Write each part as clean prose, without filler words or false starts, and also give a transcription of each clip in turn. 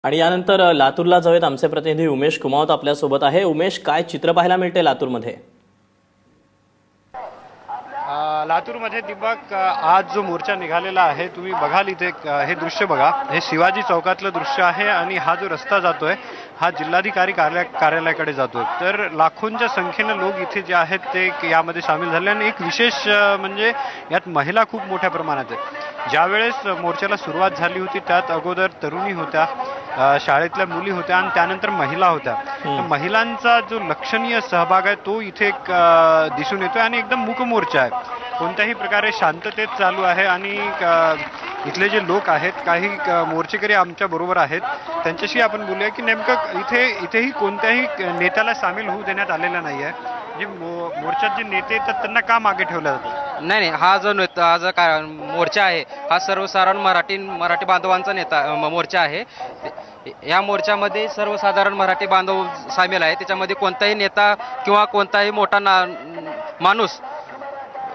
आणि यानंतर लातूरला जाऊयात। आमचे प्रतिनिधी उमेश कुमावत आपल्यासोबत आहे। उमेश, काय चित्र पाहायला मिळते लातूरमध्ये? लातूरमध्ये दीपक, आज जो मोर्चा निघालेला आहे, तुम्ही बघाल इथे हे दृश्य बघा। हे शिवाजी चौकातलं दृश्य आहे आणि हा जो रस्ता जातोय हा जिल्हाधिकारी कार्यालयाकडे जातोय। तर लाखोंच्या संख्येने लोक इथे जे आहेत ते यामध्ये सामील झाले आणि एक विशेष म्हणजे यात महिला खूप मोठ्या प्रमाणात आहेत। ज्यावेळेस मोर्चाला सुरुवात झाली होती त्यात अगोदर तरुणी होत्या, शाळेतल्या मुली होत्या आणि त्यानंतर महिला होत्या। तर महिलांचा जो लक्षणीय सहभाग आहे तो इथे दिसून येतोय आणि एकदम मूक मोर्चा आहे, कोणत्याही प्रकारे शांततेत चालू आहे। आणि इथले जे लोक आहेत, काही मोर्चेकरी आमच्या बरोबर आहेत, त्यांच्याशी आपण बोलूया की नेमकं इथेही कोणत्याही नेत्याला सामील होऊ देण्यात आलेलं नाही आहे। जे मोर्चात जे नेते येतात त्यांना का मागे ठेवलं जातं? नाही, हा जो मोर्चा आहे हा सर्वसाधारण मराठी बांधवांचा मोर्चा आहे। या मोर्चामध्ये सर्वसाधारण मराठी बांधव सामील आहे। त्याच्यामध्ये कोणताही नेता किंवा कोणताही मोठा माणूस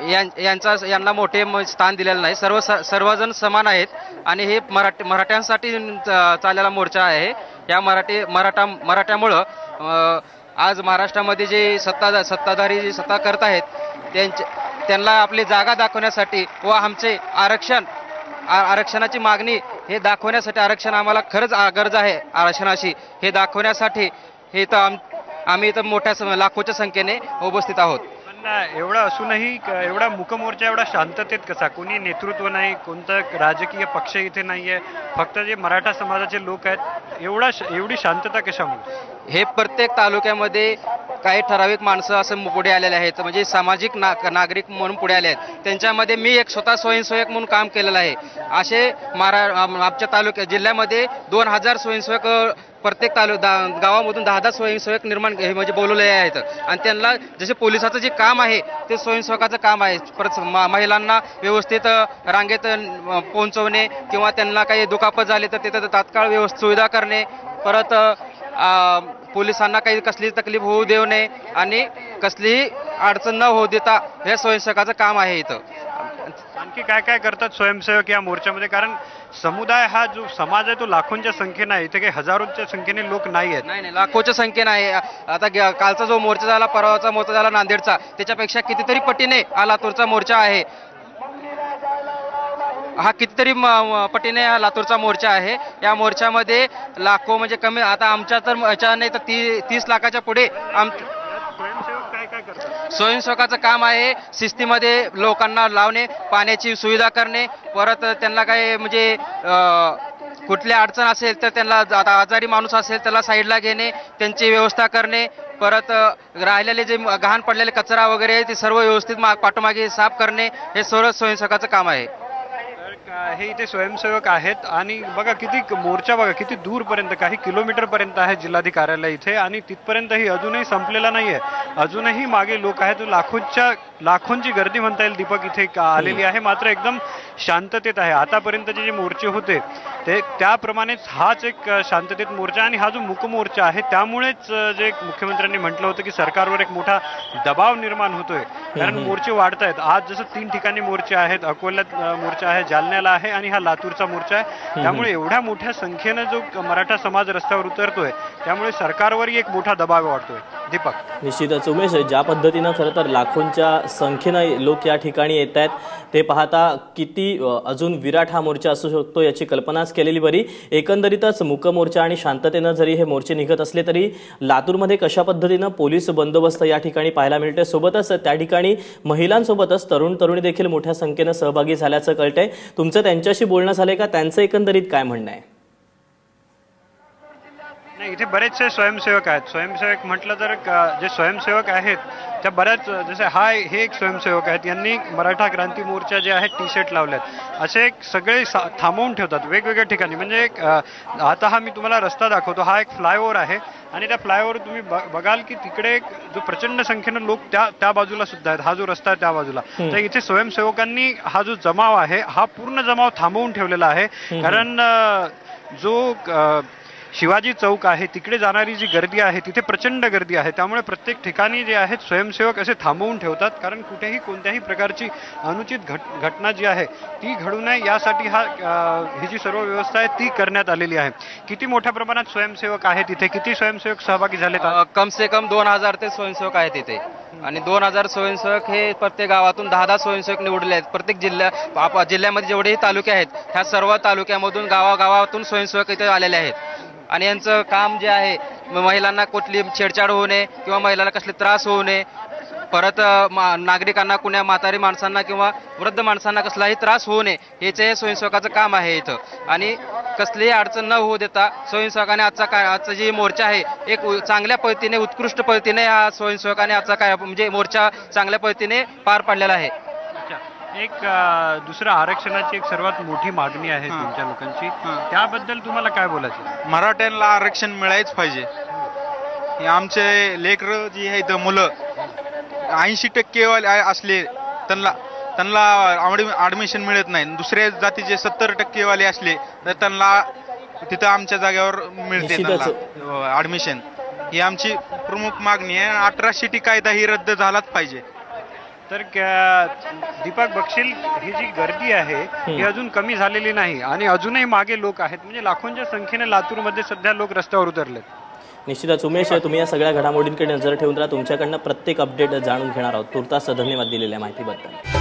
यांना मोठे स्थान दिलेलं नाही। सर्वजण समान आहेत आणि हे मराठ्यांसाठी चाललेला मोर्चा आहे। या मराठ्यामुळं आज महाराष्ट्रामध्ये जे सत्ताधारी सत्ता करत आहेत त्यांना आपली जागा दाखवण्यासाठी व आमचे आरक्षणाची मागणी हे दाखवण्यासाठी, आरक्षण आम्हाला खरंच गरज आहे आरक्षणाची हे दाखवण्यासाठी हे तर आम्ही इथं मोठ्या लाखोच्या संख्येने उपस्थित आहोत। एवढा असूनही एवढा मूकमोर्चा एवढा शांततेत कसा? कोणी नेतृत्व नाही, कोणता राजकीय पक्ष इथे नाहीये, फक्त जे मराठा समाजाचे लोक आहेत, एवढी शांतता कशामुळे? हे प्रत्येक तालुक्यामध्ये काही ठराविक माणसं असं पुढे आलेले आहेत, म्हणजे सामाजिक नागरिक म्हणून पुढे आले आहेत। त्यांच्यामध्ये मी एक स्वतः स्वयंसेवक म्हणून काम केलेलं आहे। असे आमच्या जिल्ह्यामध्ये 2000 स्वयंसेवक, प्रत्येक गावामधून 10 स्वयंसेवक म्हणजे बोलवले आहेत आणि त्यांना जसे पोलिसाचं जे काम आहे ते स्वयंसेवकाचं काम आहे। परत महिलांना व्यवस्थित रांगेत पोहोचवणे किंवा त्यांना काही दुखापत झाली तर तिथं तात्काळ व्यवस्थित सुविधा करणे, परत पोलिसांना काही कसली तकलीफ होऊ देऊ नये आणि कसलीही अडचण न होऊ देता हे स्वयंसेवकाचं काम आहे। इथं आणखी काय काय करतात स्वयंसेवक या मोर्चामध्ये? कारण समुदाय हा जो समाज आहे तो लाखोंच्या संख्येने आहे, इथे काही हजारोंच्या संख्येने लोक नाही आहेत। नाही, लाखोच्या संख्येने आहे। आता कालचा जो मोर्चा झाला, परवाचा मोर्चा झाला नांदेडचा, त्याच्यापेक्षा कितीतरी पटीने हा लातूरचा मोर्चा आहे। हा कितीतरी पटीने हा लातूरचा मोर्चा आहे। या मोर्चामध्ये लाखो म्हणजे कमी, आता आमच्या तर याच्या नाही तर 30 लाखाच्या पुढे स्वयंसेवक काय काय करतात? स्वयंसेवकाचं काम आहे शिस्तीमध्ये लोकांना लावणे, पाण्याची सुविधा करणे, परत त्यांना काय म्हणजे कुठली अडचण असेल तर त्यांना, आता आजारी माणूस असेल त्याला साईडला घेणे, त्यांची व्यवस्था करणे, परत राहिलेले जे घाण पडलेले कचरा वगैरे ते सर्व व्यवस्थित पाठोमागे साफ करणे, हे सर्व स्वयंसेवकाचं काम आहे। हे इथे स्वयंसेवक आहेत आणि बघा किती मोर्चा, बघा किती दूरपर्यंत, काही किलोमीटर पर्यंत आहे जिल्हाधिकारी कार्यालय इथे आणि तिथपर्यंतही अजूनही संपलेला नाहीये। अजूनही मागे लोक आहेत, लाखोंची गर्दी म्हणता येईल दीपक इथे आलेली आहे, मात्र एकदम शांततेत आहे। आतापर्यंतचे जे मोर्चे होते ते त्याप्रमाणेच हाच एक शांततेत मोर्चा आणि हा जो मूक मोर्चा आहे त्यामुळेच जे मुख्यमंत्र्यांनी म्हटलं होतं की सरकारवर एक मोठा दबाव निर्माण होतोय, कारण मोर्चे वाढत आहेत। आज जसं 3 ठिकाणी मोर्चे आहेत, अकोल्यात मोर्चा आहे, जालन्याला आहे आणि हा लातूरचा मोर्चा आहे। त्यामुळे एवढ्या मोठ्या संख्येनं जो मराठा समाज रस्त्यावर उतरतोय त्यामुळे सरकारवरही एक मोठा दबाव वाढतोय। दीपक, निश्चितच उमेश, ज्या पद्धतीनं खरं तर लाखोंच्या संख्येनं लोक या ठिकाणी येत आहेत ते पाहता किती अजून विराट हा मोर्चा असू शकतो याची कल्पनाच केलेली बरी। एकंदरीतच मूक मोर्चा आणि शांततेनं जरी हे मोर्चे निघत असले तरी लातूरमध्ये कशा पद्धतीनं पोलीस बंदोबस्त या ठिकाणी पाहायला मिळते, सोबतच त्या ठिकाणी महिलांसोबतच तरुणी देखील मोठ्या संख्येनं सहभागी झाल्याचं कळतंय। तुमचं त्यांच्याशी बोलणं झालंय का? त्यांचं एकंदरीत काय म्हणणं आहे? नाही, इथे बरेचसे स्वयंसेवक आहेत। स्वयंसेवक म्हटलं तर जे स्वयंसेवक आहेत त्या बऱ्याच, जसे हे एक स्वयंसेवक आहेत, यांनी मराठा क्रांती मोर्चा जे आहे टी-शर्ट लावलेत, असे सगळे थांबवून ठेवतात वेगवेगळ्या ठिकाणी। म्हणजे आता हा मी तुम्हाला रस्ता दाखवतो, हा एक फ्लायओव्हर आहे आणि त्या फ्लायओव्हर तुम्ही बघाल की तिकडे जो प्रचंड संख्येनं लोक त्या बाजूला सुद्धा आहेत, हा जो रस्ता आहे त्या बाजूला। तर इथे स्वयंसेवकांनी हा जो जमाव आहे हा पूर्ण जमाव थांबवून ठेवलेला आहे, कारण जो शिवाजी चौक आहे तिकडे जाणारी जी गर्दी आहे तिथे प्रचंड गर्दी आहे. त्यामुळे प्रत्येक ठिकाणी जे आहेत स्वयंसेवक असे थांबवून ठेवतात, कारण कुठेही कोणत्याही प्रकारची अनुचित घटना जी आहे ती घडू नये यासाठी ही जी सर्व व्यवस्था आहे ती करण्यात आलेली आहे. किती मोठ्या प्रमाणात स्वयंसेवक आहेत तिथे, किती स्वयंसेवक सहभागी झालेत? कम से कम 2000 ते स्वयंसेवक आहेत तिथे आणि 2000 स्वयंसेवक हे प्रत्येक गावातून 10 स्वयंसेवक निवडले आहेत. प्रत्येक जिल्ह्यामध्ये जेवढेही तालुके आहेत ह्या सर्व तालुक्यामधून गावागावातून स्वयंसेवक इथे आलेले आहेत आणि यांचं काम जे आहे महिलांना कुठली छेडछाड होऊ नये किंवा महिलांना कसले त्रास होऊ नये, परत नागरिकांना कुण्या म्हातारी माणसांना किंवा वृद्ध माणसांना कसलाही त्रास होऊ नये याचे स्वयंसेवकाचं काम आहे इथं. आणि कसलीही अडचण न होऊ देता स्वयंसेवकाने आजचा जी मोर्चा आहे एक चांगल्या पद्धतीने उत्कृष्ट पद्धतीने हा स्वयंसेवकाने आजचा म्हणजे मोर्चा चांगल्या पद्धतीने पार पाडलेला आहे. एक दुसरं आरक्षणाची एक सर्वात मोठी मागणी आहे तुमच्या लोकांची, त्याबद्दल तुम्हाला काय बोलायचं? मराठ्यांना आरक्षण मिळायच पाहिजे. हे आमचे लेकरं जी आहेत मुलं 80% वाले असले त्यांना ऍडमिशन मिळत नाही. दुसऱ्या जातीचे 70% वाले असले तर त्यांना तिथं आमच्या जागेवर मिळते ऍडमिशन. ही आमची प्रमुख मागणी आहे. 18 कायदा ही रद्द झालाच पाहिजे. तर दीपक बघशील ही जी गर्दी आहे ही अजून कमी झालेली नाही आणि अजूनही मागे लोक आहेत. म्हणजे लाखोंच्या संख्येने लातूरमध्ये सध्या लोक रस्त्यावर उतरलेत. निश्चितच उमेश, तुम्ही या सगळ्या घडामोडींकडे नजर ठेवून राहा. तुमच्याकडनं प्रत्येक अपडेट जाणून घेणार आहोत. तुर्तास धन्यवाद दिलेल्या माहितीबद्दल.